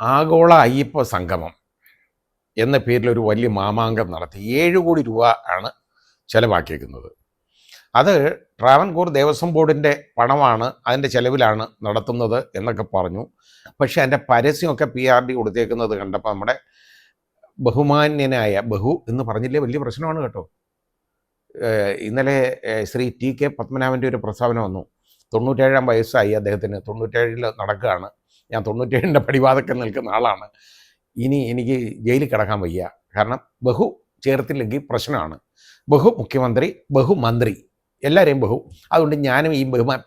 ആഗോള അയ്യപ്പ സംഗമം എന്ന പേരിൽ ഒരു വലിയ മാമാങ്കം നടത്തി 7 കോടി രൂപ ആണ് ചിലവാക്കിയേക്കുന്നത്. അത് ട്രാവൻകൂർ ദേവസ്വം ബോർഡിൻ്റെ പണമാണ്, അതിൻ്റെ ചിലവിലാണ് നടത്തുന്നത് എന്നൊക്കെ പറഞ്ഞു. പക്ഷേ അതിൻ്റെ പരസ്യമൊക്കെ PRD കൊടുത്തേക്കുന്നത് കണ്ടപ്പോൾ നമ്മുടെ ബഹുമാന്യനായ ബഹു എന്ന് പറഞ്ഞില്ലേ വലിയ പ്രശ്നമാണ് കേട്ടോ. ഇന്നലെ ശ്രീ TK പത്മനാഭൻ്റെ ഒരു പ്രസ്താവന വന്നു. 97 വയസ്സായി അദ്ദേഹത്തിന്, 97 നടക്കുകയാണ്. ഞാൻ 97ൻ്റെ പടിവാദത്തിൽ നിൽക്കുന്ന ആളാണ്. ഇനി എനിക്ക് ജയിലിൽ കിടക്കാൻ വയ്യ, കാരണം ബഹു ചേർത്തില്ലെങ്കിൽ പ്രശ്നമാണ്. ബഹു മുഖ്യമന്ത്രി, ബഹു മന്ത്രി, എല്ലാവരെയും ബഹു. അതുകൊണ്ട് ഞാനും ഈ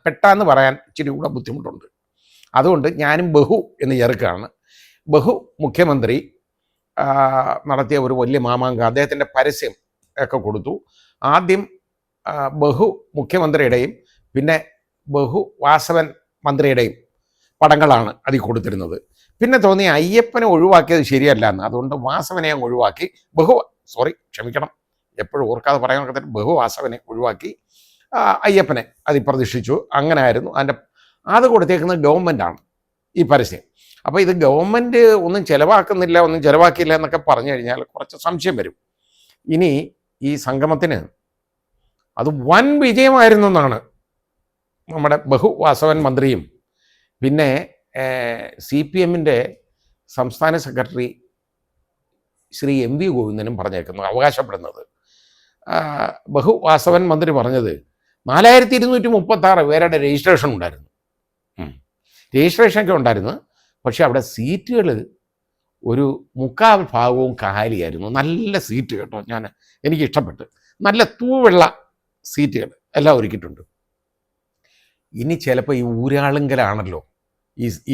പെട്ടെന്ന് പറയാൻ ഇച്ചിരി കൂടെ ബുദ്ധിമുട്ടുണ്ട്. അതുകൊണ്ട് ഞാനും ബഹു എന്ന് ചേർക്കുകയാണ്. ബഹു മുഖ്യമന്ത്രി നടത്തിയ ഒരു വലിയ മാമാങ്കം, അദ്ദേഹത്തിൻ്റെ പരസ്യം ഒക്കെ കൊടുത്തു. ആദ്യം ബഹു മുഖ്യമന്ത്രിയുടെയും പിന്നെ ബഹു വാസവൻ മന്ത്രിയുടെയും പടങ്ങളാണ് അതിൽ കൊടുത്തിരുന്നത്. പിന്നെ തോന്നി അയ്യപ്പനെ ഒഴിവാക്കിയത് ശരിയല്ല എന്ന്, അതുകൊണ്ട് വാസവനെ അങ്ങ് ഒഴിവാക്കി ക്ഷമിക്കണം, എപ്പോഴും ഓർക്കാതെ പറയാനൊക്കെ തന്നെ ബഹു വാസവനെ ഒഴിവാക്കി അയ്യപ്പനെ അതിൽ പ്രതിഷ്ഠിച്ചു. അങ്ങനെ ആയിരുന്നു അത് കൊടുത്തേക്കുന്നത് ഗവൺമെൻറ്റാണ് ഈ പരസ്യം. അപ്പോൾ ഇത് ഗവൺമെൻറ് ഒന്നും ചിലവാക്കിയില്ല എന്നൊക്കെ പറഞ്ഞു കഴിഞ്ഞാൽ കുറച്ച് സംശയം വരും. ഇനി ഈ സംഗമത്തിന് അത് വൻ വിജയമായിരുന്നു എന്നാണ് നമ്മുടെ ബഹു വാസവൻ മന്ത്രിയും പിന്നെ CPMൻ്റെ സംസ്ഥാന സെക്രട്ടറി ശ്രീ MV ഗോവിന്ദനും പറഞ്ഞേക്കുന്നത്, അവകാശപ്പെടുന്നത്. ബഹു വാസവൻ മന്ത്രി പറഞ്ഞത് 4236 പേരുടെ രജിസ്ട്രേഷൻ ഉണ്ടായിരുന്നു. രജിസ്ട്രേഷനൊക്കെ ഉണ്ടായിരുന്നു. പക്ഷേ അവിടെ സീറ്റുകൾ ഒരു 3/4 ഭാഗവും കാലിയായിരുന്നു. നല്ല സീറ്റ് കേട്ടോ, എനിക്ക് ഇഷ്ടപ്പെട്ട്. നല്ല തൂവെള്ള സീറ്റുകൾ എല്ലാം ഒരുക്കിയിട്ടുണ്ട്. ഇനി ചിലപ്പോൾ ഈ ഊരാളുങ്കലാണല്ലോ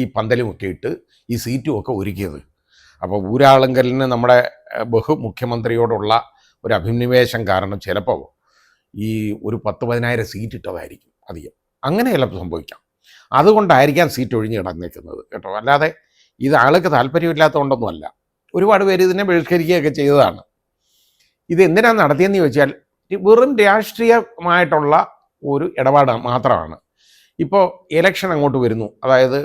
ഈ പന്തലുമൊക്കെ ഇട്ട് ഈ സീറ്റും ഒക്കെ ഒരുക്കിയത്. അപ്പോൾ ഊരാളുങ്കലിന് നമ്മുടെ ബഹു മുഖ്യമന്ത്രിയോടുള്ള ഒരു അഭിനിവേശം കാരണം ചിലപ്പോൾ ഈ ഒരു 10,000-10,000 സീറ്റ് ഇട്ടതായിരിക്കും അധികം. അങ്ങനെ ചിലപ്പോൾ സംഭവിക്കാം. അതുകൊണ്ടായിരിക്കാം സീറ്റ് ഒഴിഞ്ഞ് കിടന്നേക്കുന്നത് കേട്ടോ. അല്ലാതെ ഇത് ആൾക്ക് താല്പര്യമില്ലാത്തതുകൊണ്ടൊന്നുമല്ല. ഒരുപാട് പേര് ഇതിനെ ബഹിഷ്കരിക്കുകയൊക്കെ ചെയ്തതാണ്. ഇത് എന്തിനാണ് നടത്തിയെന്ന് ചോദിച്ചാൽ വെറും രാഷ്ട്രീയമായിട്ടുള്ള ഒരു ഇടപാട് മാത്രമാണ്. ഇപ്പോൾ ഇലക്ഷൻ അങ്ങോട്ട് വരുന്നു, അതായത്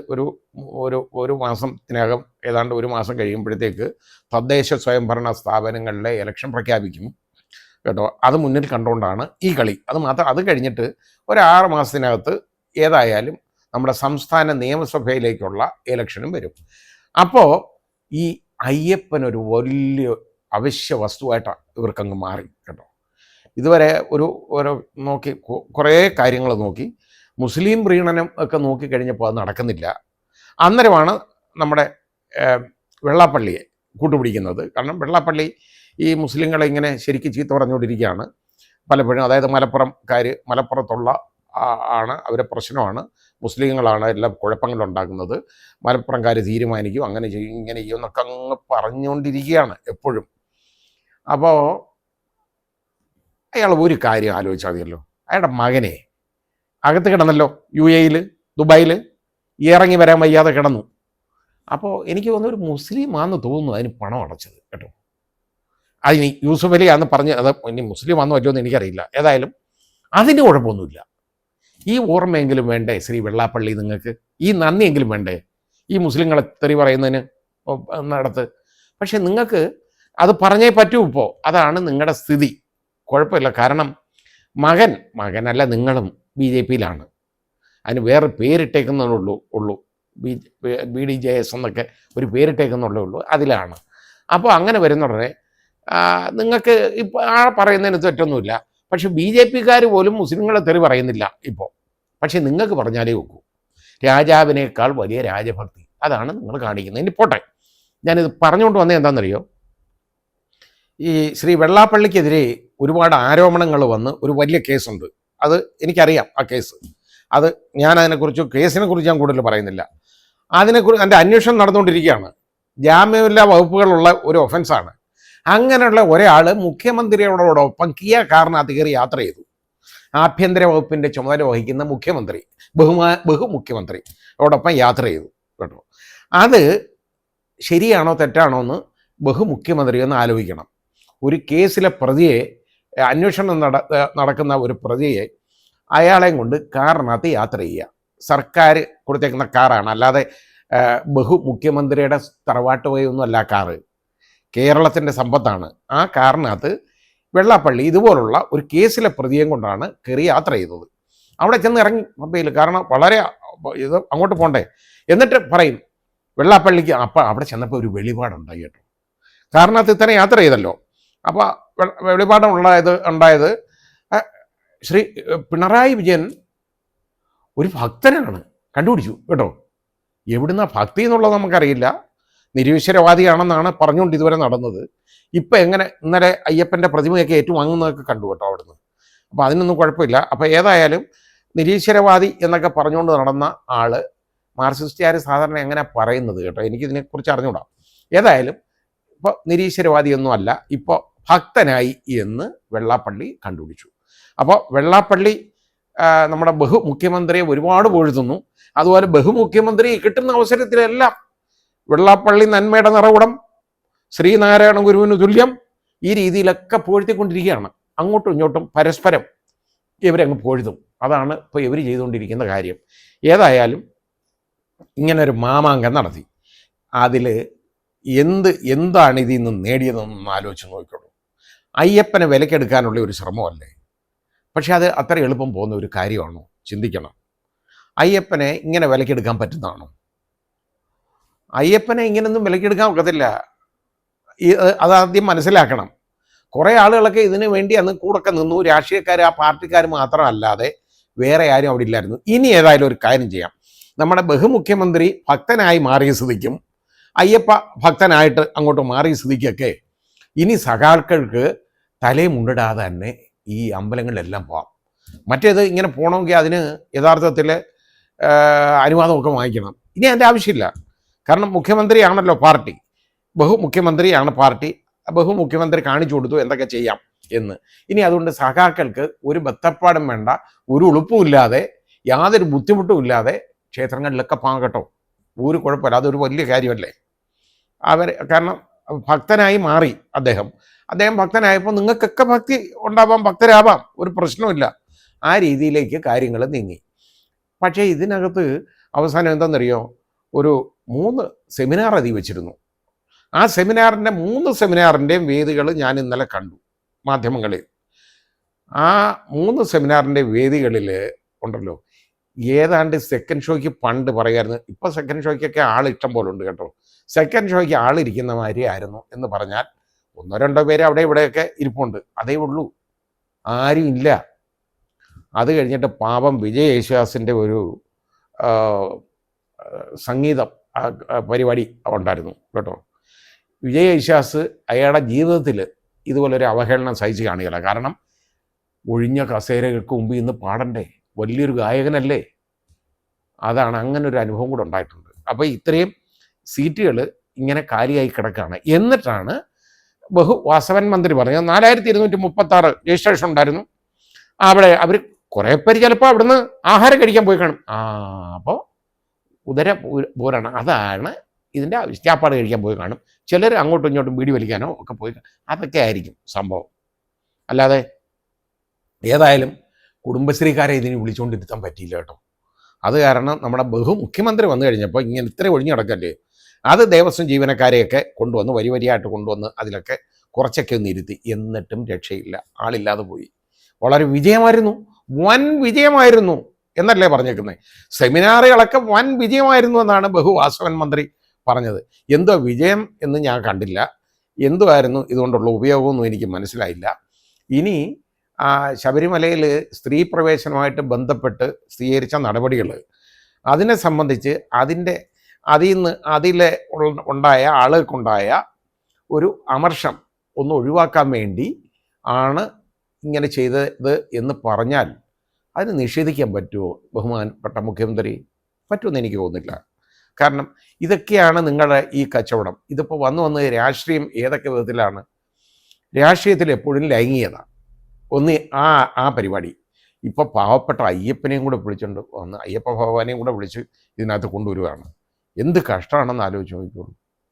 ഒരു മാസത്തിനകം, ഏതാണ്ട് ഒരു മാസം കഴിയുമ്പോഴത്തേക്ക് തദ്ദേശ സ്വയംഭരണ സ്ഥാപനങ്ങളിലെ ഇലക്ഷൻ പ്രഖ്യാപിക്കും കേട്ടോ. അത് മുന്നിൽ കണ്ടുകൊണ്ടാണ് ഈ കളി. അത് കഴിഞ്ഞിട്ട് ഒരു 6 മാസത്തിനകത്ത് ഏതായാലും നമ്മുടെ സംസ്ഥാന നിയമസഭയിലേക്കുള്ള ഇലക്ഷനും വരും. അപ്പോൾ ഈ അയ്യപ്പനൊരു വലിയ അവശ്യ വസ്തുവായിട്ടാണ് ഇവർക്കങ്ങ് മാറി കേട്ടോ. ഇതുവരെ നോക്കി കുറേ കാര്യങ്ങൾ നോക്കി, മുസ്ലിം പ്രീണനം ഒക്കെ നോക്കിക്കഴിഞ്ഞപ്പോൾ അത് നടക്കുന്നില്ല. അന്നേരമാണ് നമ്മുടെ വെള്ളാപ്പള്ളിയെ കൂട്ടുപിടിക്കുന്നത്. കാരണം വെള്ളാപ്പള്ളി ഈ മുസ്ലിങ്ങളെ ഇങ്ങനെ ശരിക്കും ചീത്ത പറഞ്ഞുകൊണ്ടിരിക്കുകയാണ് പലപ്പോഴും. അതായത് മലപ്പുറത്തുള്ള അവരെ പ്രശ്നമാണ്, മുസ്ലിങ്ങളാണ് എല്ലാ കുഴപ്പങ്ങളുണ്ടാക്കുന്നത്, മലപ്പുറംകാർ തീരുമാനിക്കും, അങ്ങനെ ചെയ്യും, ഇങ്ങനെ ചെയ്യും എന്നൊക്കെ അങ്ങ് പറഞ്ഞുകൊണ്ടിരിക്കുകയാണ് എപ്പോഴും. അപ്പോൾ അയാൾ ഒരു കാര്യം ആലോചിച്ചാൽ മതിയല്ലോ, അയാളുടെ മകനെ അകത്ത് കിടന്നല്ലോ, UAE ദുബായിൽ ഇറങ്ങി വരാൻ വയ്യാതെ കിടന്നു. അപ്പോൾ എനിക്ക് തോന്നുന്നു ഒരു മുസ്ലിമാണെന്ന് തോന്നുന്നു അതിന് പണം അടച്ചത് കേട്ടോ. അതിന് യൂസുഫ് അലി ആണെന്ന് പറഞ്ഞ്, അത് ഇനി മുസ്ലിം ആണെന്നോ അല്ലോ എന്ന് എനിക്കറിയില്ല. ഏതായാലും അതിന് കുഴപ്പമൊന്നുമില്ല. ഈ ഓർമ്മയെങ്കിലും വേണ്ടേ ശ്രീ വെള്ളാപ്പള്ളി, നിങ്ങൾക്ക് ഈ നന്ദിയെങ്കിലും വേണ്ടേ ഈ മുസ്ലിങ്ങളെ തെറി പറയുന്നതിന് നടത്ത്? പക്ഷെ നിങ്ങൾക്ക് അത് പറഞ്ഞേ പറ്റൂ. ഇപ്പോൾ അതാണ് നിങ്ങളുടെ സ്ഥിതി. കുഴപ്പമില്ല, കാരണം മകനല്ല, നിങ്ങളും BJPയിലാണ്. അതിന് വേറെ പേരിട്ടേക്കുന്നുള്ളൂ, BDJS എന്നൊക്കെ ഒരു പേരിട്ടേക്കുന്നുള്ളേ ഉള്ളൂ, അതിലാണ്. അപ്പോൾ അങ്ങനെ വരുന്നുടനെ നിങ്ങൾക്ക് ഇപ്പോൾ പറയുന്നതിന് തെറ്റൊന്നുമില്ല. പക്ഷെ BJPക്കാർ പോലും മുസ്ലിങ്ങളെ തെറി പറയുന്നില്ല ഇപ്പോൾ. പക്ഷെ നിങ്ങൾക്ക് പറഞ്ഞാലേ ഒക്കൂ. രാജാവിനേക്കാൾ വലിയ രാജഭക്തി, അതാണ് നിങ്ങൾ കാണിക്കുന്നത്. ഇനി പോട്ടെ, ഞാനിത് പറഞ്ഞുകൊണ്ട് വന്നത് എന്താണെന്നറിയോ, ഈ ശ്രീ വെള്ളാപ്പള്ളിക്കെതിരെ ഒരുപാട് ആരോപണങ്ങൾ വന്ന് ഒരു വലിയ കേസുണ്ട്. അത് എനിക്കറിയാം ആ കേസ്. അത് കേസിനെക്കുറിച്ച് ഞാൻ കൂടുതൽ പറയുന്നില്ല. അതിൻ്റെ അന്വേഷണം നടന്നുകൊണ്ടിരിക്കുകയാണ്. ജാമ്യമില്ലാ വകുപ്പുകളുള്ള ഒരു ഒഫൻസാണ്. അങ്ങനെയുള്ള ഒരാൾ മുഖ്യമന്ത്രിയോടൊപ്പം കിയ കാറിനകത്ത് കയറി യാത്ര ചെയ്തു. ആഭ്യന്തര വകുപ്പിൻ്റെ ചുമതല വഹിക്കുന്ന മുഖ്യമന്ത്രി, ബഹു മുഖ്യമന്ത്രിയോടൊപ്പം യാത്ര ചെയ്തു കേട്ടോ. അത് ശരിയാണോ തെറ്റാണോ എന്ന് ബഹുമുഖ്യമന്ത്രി ഒന്ന് ആലോചിക്കണം. ഒരു കേസിലെ പ്രതിയെ, അന്വേഷണം നടക്കുന്ന ഒരു പ്രതിയെ അയാളെയും കൊണ്ട് കാറിനകത്ത് യാത്ര ചെയ്യുക. സർക്കാർ കൊടുത്തേക്കുന്ന കാറാണ്, അല്ലാതെ മുഖ്യമന്ത്രിയുടെ തറവാട്ട് വഴിയൊന്നുമല്ല കാറ്, കേരളത്തിൻ്റെ സമ്പത്താണ്. ആ കാറിനകത്ത് വെള്ളാപ്പള്ളി ഇതുപോലുള്ള ഒരു കേസിലെ പ്രതിയും കൊണ്ടാണ് കയറി യാത്ര ചെയ്തത്. അവിടെ ചെന്ന് ഇറങ്ങി പമ്പയിൽ, കാരണം വളരെ ഇത് അങ്ങോട്ട് പോകണ്ടേ. എന്നിട്ട് പറയും വെള്ളാപ്പള്ളിക്ക് അപ്പം അവിടെ ചെന്നപ്പോൾ ഒരു വെളിപാടുണ്ടായി കേട്ടോ. കാറിനകത്ത് ഇത്ര യാത്ര ചെയ്തല്ലോ. അപ്പോൾ ഉണ്ടായത് ശ്രീ പിണറായി വിജയൻ ഒരു ഭക്തനാണ്, കണ്ടുപിടിച്ചു കേട്ടോ. എവിടുന്ന ഭക്തി എന്നുള്ളത് നമുക്കറിയില്ല. നിരീശ്വരവാദിയാണെന്നാണ് പറഞ്ഞുകൊണ്ട് ഇതുവരെ നടന്നത്. ഇപ്പം എങ്ങനെ ഇന്നലെ അയ്യപ്പൻ്റെ പ്രതിമയൊക്കെ ഏറ്റുവാങ്ങുന്നതൊക്കെ കണ്ടു കേട്ടോ അവിടുന്ന്. അപ്പോൾ അതിനൊന്നും കുഴപ്പമില്ല. അപ്പോൾ ഏതായാലും നിരീശ്വരവാദി എന്നൊക്കെ പറഞ്ഞുകൊണ്ട് നടന്ന ആള് മാർക്സിസ്റ്റുകാർ സാധാരണ എങ്ങനെ പറയുന്നത് കേട്ടോ, എനിക്കിതിനെക്കുറിച്ച് അറിഞ്ഞൂടാ. ഏതായാലും ഇപ്പോൾ നിരീശ്വരവാദിയൊന്നും അല്ല, ഇപ്പോൾ ഭക്തനായി എന്ന് വെള്ളാപ്പള്ളി കണ്ടുപിടിച്ചു. അപ്പോൾ വെള്ളാപ്പള്ളി നമ്മുടെ മുഖ്യമന്ത്രിയെ ഒരുപാട് പൊഴുതുന്നു. അതുപോലെ മുഖ്യമന്ത്രി കിട്ടുന്ന അവസരത്തിലെല്ലാം വെള്ളാപ്പള്ളി നന്മയുടെ നിറകുടം, ശ്രീനാരായണ ഗുരുവിന് തുല്യം, ഈ രീതിയിലൊക്കെ പൊഴുത്തിക്കൊണ്ടിരിക്കുകയാണ്. അങ്ങോട്ടും ഇങ്ങോട്ടും പരസ്പരം ഇവരങ്ങ് പൊഴുതും. അതാണ് ഇപ്പോൾ ഇവർ ചെയ്തുകൊണ്ടിരിക്കുന്ന കാര്യം. ഏതായാലും ഇങ്ങനൊരു മാമാങ്കം നടത്തി. അതിൽ എന്താണ് ഇതിൽ നിന്ന് നേടിയതെന്നൊന്ന് ആലോചിച്ച് നോക്കിക്കോളൂ. അയ്യപ്പനെ വിലക്കെടുക്കാനുള്ള ഒരു ശ്രമമല്ലേ? പക്ഷെ അത് അത്ര എളുപ്പം പോകുന്ന ഒരു കാര്യമാണോ? ചിന്തിക്കണം. അയ്യപ്പനെ ഇങ്ങനെ വിലക്കെടുക്കാൻ പറ്റുന്നതാണോ? അയ്യപ്പനെ ഇങ്ങനൊന്നും വിലക്കെടുക്കാൻ ഒക്കത്തില്ല. അതാദ്യം മനസ്സിലാക്കണം. കുറേ ആളുകളൊക്കെ ഇതിനു വേണ്ടി അന്ന് കൂടൊക്കെ നിന്നു. രാഷ്ട്രീയക്കാർ, ആ പാർട്ടിക്കാർ മാത്രമല്ലാതെ വേറെ ആരും അവിടെ ഇല്ലായിരുന്നു. ഇനി ഏതായാലും ഒരു കാര്യം ചെയ്യാം. നമ്മുടെ മുഖ്യമന്ത്രി ഭക്തനായി മാറിയ സ്ഥിതിക്കും അയ്യപ്പ ഭക്തനായിട്ട് അങ്ങോട്ട് മാറിയ സ്ഥിതിക്കൊക്കെ ഇനി സഖാക്കൾക്ക് തലയും മുണ്ടിടാതെ തന്നെ ഈ അമ്പലങ്ങളിലെല്ലാം പോകാം. മറ്റേത് ഇങ്ങനെ പോകണമെങ്കിൽ അതിന് യഥാർത്ഥത്തിൽ അനുവാദമൊക്കെ വാങ്ങിക്കണം. ഇനി അതിൻ്റെ ആവശ്യമില്ല. കാരണം മുഖ്യമന്ത്രിയാണല്ലോ പാർട്ടി, മുഖ്യമന്ത്രിയാണ് പാർട്ടി. മുഖ്യമന്ത്രി കാണിച്ചു കൊടുത്തു എന്തൊക്കെ ചെയ്യാം എന്ന്. ഇനി അതുകൊണ്ട് സഖാക്കൾക്ക് ഒരു ബത്തപ്പാടും വേണ്ട, ഒരു ഉളുപ്പുമില്ലാതെ, യാതൊരു ബുദ്ധിമുട്ടും ഇല്ലാതെ ക്ഷേത്രങ്ങളിലൊക്കെ പോകാം കേട്ടോ. ഒരു കുഴപ്പമില്ല, അതൊരു വലിയ കാര്യമല്ലേ. കാരണം ഭക്തനായി മാറി അദ്ദേഹം ഭക്തനായപ്പോൾ നിങ്ങൾക്കൊക്കെ ഭക്തി ഉണ്ടാവാം, ഭക്തരാവാം, ഒരു പ്രശ്നമില്ല. ആ രീതിയിലേക്ക് കാര്യങ്ങൾ നീങ്ങി. പക്ഷേ ഇതിനകത്ത് അവസാനം എന്താണെന്നറിയോ, ഒരു 3 സെമിനാർ വെച്ചിരുന്നു. ആ 3 സെമിനാറിൻ്റെയും വേദികൾ ഞാൻ ഇന്നലെ കണ്ടു മാധ്യമങ്ങളിൽ. ആ 3 സെമിനാറിൻ്റെ വേദികളിൽ ഉണ്ടല്ലോ, ഏതാണ്ട് സെക്കൻഡ് ഷോയ്ക്ക് പണ്ട് പറയായിരുന്നു, ഇപ്പോൾ സെക്കൻഡ് ഷോയ്ക്കൊക്കെ ഇഷ്ടം പോലെ ഉണ്ട് കേട്ടോ. സെക്കൻഡ് ഷോയ്ക്ക് ആളിരിക്കുന്ന മാതിരി ആയിരുന്നു എന്ന് പറഞ്ഞാൽ 1-2 പേര് അവിടെ ഇവിടെയൊക്കെ ഇരിപ്പുണ്ട്, അതേ ഉള്ളൂ, ആരും ഇല്ല. അത് കഴിഞ്ഞിട്ട് പാപം വിജയ് യേശുദാസിൻ്റെ ഒരു സംഗീതം പരിപാടി ഉണ്ടായിരുന്നു കേട്ടോ. വിജയ് യേശുദാസ് അയാളുടെ ജീവിതത്തിൽ ഇതുപോലൊരു അവഹേളനം സഹിച്ച് കാണില്ല. കാരണം ഒഴിഞ്ഞ കസേരകൾക്ക് മുമ്പ് ഇന്ന് പാടണ്ടേ, വലിയൊരു ഗായകനല്ലേ. അതാണ്, അങ്ങനെ ഒരു അനുഭവം കൂടെ ഉണ്ടായിട്ടുണ്ട്. അപ്പോൾ ഇത്രയും സീറ്റുകൾ ഇങ്ങനെ കാലിയായി കിടക്കുകയാണ്. എന്നിട്ടാണ് വാസവൻ മന്ത്രി പറഞ്ഞത് 4236 രജിസ്ട്രേഷൻ ഉണ്ടായിരുന്നു. അവിടെ അവർ കുറേ പേര് ചിലപ്പോൾ അവിടുന്ന് ആഹാരം കഴിക്കാൻ പോയി കാണും. അപ്പോൾ ഉദര പോരാണ്, അതാണ് ഇതിൻ്റെ സ്റ്റാപ്പാട് കഴിക്കാൻ പോയി കാണും. ചിലർ അങ്ങോട്ടും ഇങ്ങോട്ടും ബീഡി വലിക്കാനോ ഒക്കെ പോയി, അതൊക്കെ ആയിരിക്കും സംഭവം. അല്ലാതെ ഏതായാലും കുടുംബശ്രീക്കാരെ ഇതിന് വിളിച്ചുകൊണ്ടിരുത്താൻ പറ്റിയില്ല കേട്ടോ. അത് കാരണം നമ്മുടെ മുഖ്യമന്ത്രി വന്നു കഴിഞ്ഞപ്പോൾ ഇങ്ങനെ ഇത്ര ഒഴിഞ്ഞു കിടക്കല്ലേ, അത് ദേവസ്വം ജീവനക്കാരെയൊക്കെ കൊണ്ടുവന്ന് വരിയായിട്ട് കൊണ്ടുവന്ന് അതിലൊക്കെ കുറച്ചൊക്കെ ഒന്ന് ഇരുത്തി. എന്നിട്ടും രക്ഷയില്ല, ആളില്ലാതെ പോയി. വളരെ വിജയമായിരുന്നു, വൻ വിജയമായിരുന്നു എന്നല്ലേ പറഞ്ഞേക്കുന്നത്. സെമിനാറുകളൊക്കെ വൻ വിജയമായിരുന്നു എന്നാണ് വാസവൻ മന്ത്രി പറഞ്ഞത്. എന്തോ വിജയം എന്ന് ഞാൻ കണ്ടില്ല, എന്തുമായിരുന്നു ഇതുകൊണ്ടുള്ള ഉപയോഗമൊന്നും എനിക്ക് മനസ്സിലായില്ല. ഇനി ശബരിമലയിൽ സ്ത്രീ പ്രവേശനവുമായിട്ട് ബന്ധപ്പെട്ട് സ്വീകരിച്ച നടപടികൾ, അതിനെ സംബന്ധിച്ച് അതിലെ ഉണ്ടായ ആളുകൾക്കുണ്ടായ ഒരു അമർഷം ഒന്ന് ഒഴിവാക്കാൻ വേണ്ടി ആണ് ഇങ്ങനെ ചെയ്തത് എന്ന് പറഞ്ഞാൽ അതിന് നിഷേധിക്കാൻ പറ്റുമോ ബഹുമാനപ്പെട്ട മുഖ്യമന്ത്രി? പറ്റുമെന്ന് എനിക്ക് തോന്നുന്നില്ല. കാരണം ഇതൊക്കെയാണ് നിങ്ങളുടെ ഈ കച്ചവടം. ഇതിപ്പോൾ വന്ന് രാഷ്ട്രീയം ഏതൊക്കെ വിധത്തിലാണ്? രാഷ്ട്രീയത്തിൽ എപ്പോഴും ലൈംഗികത ആ പരിപാടി. ഇപ്പോൾ പാവപ്പെട്ട അയ്യപ്പനെയും കൂടെ വിളിച്ചുകൊണ്ട് വന്ന്, അയ്യപ്പ ഭഗവാനെയും കൂടെ വിളിച്ച് ഇതിനകത്ത് കൊണ്ടുവരികയാണ്. എന്ത് കഷ്ടമാണെന്ന് ആലോചിച്ച് നോക്കിക്കോളൂ.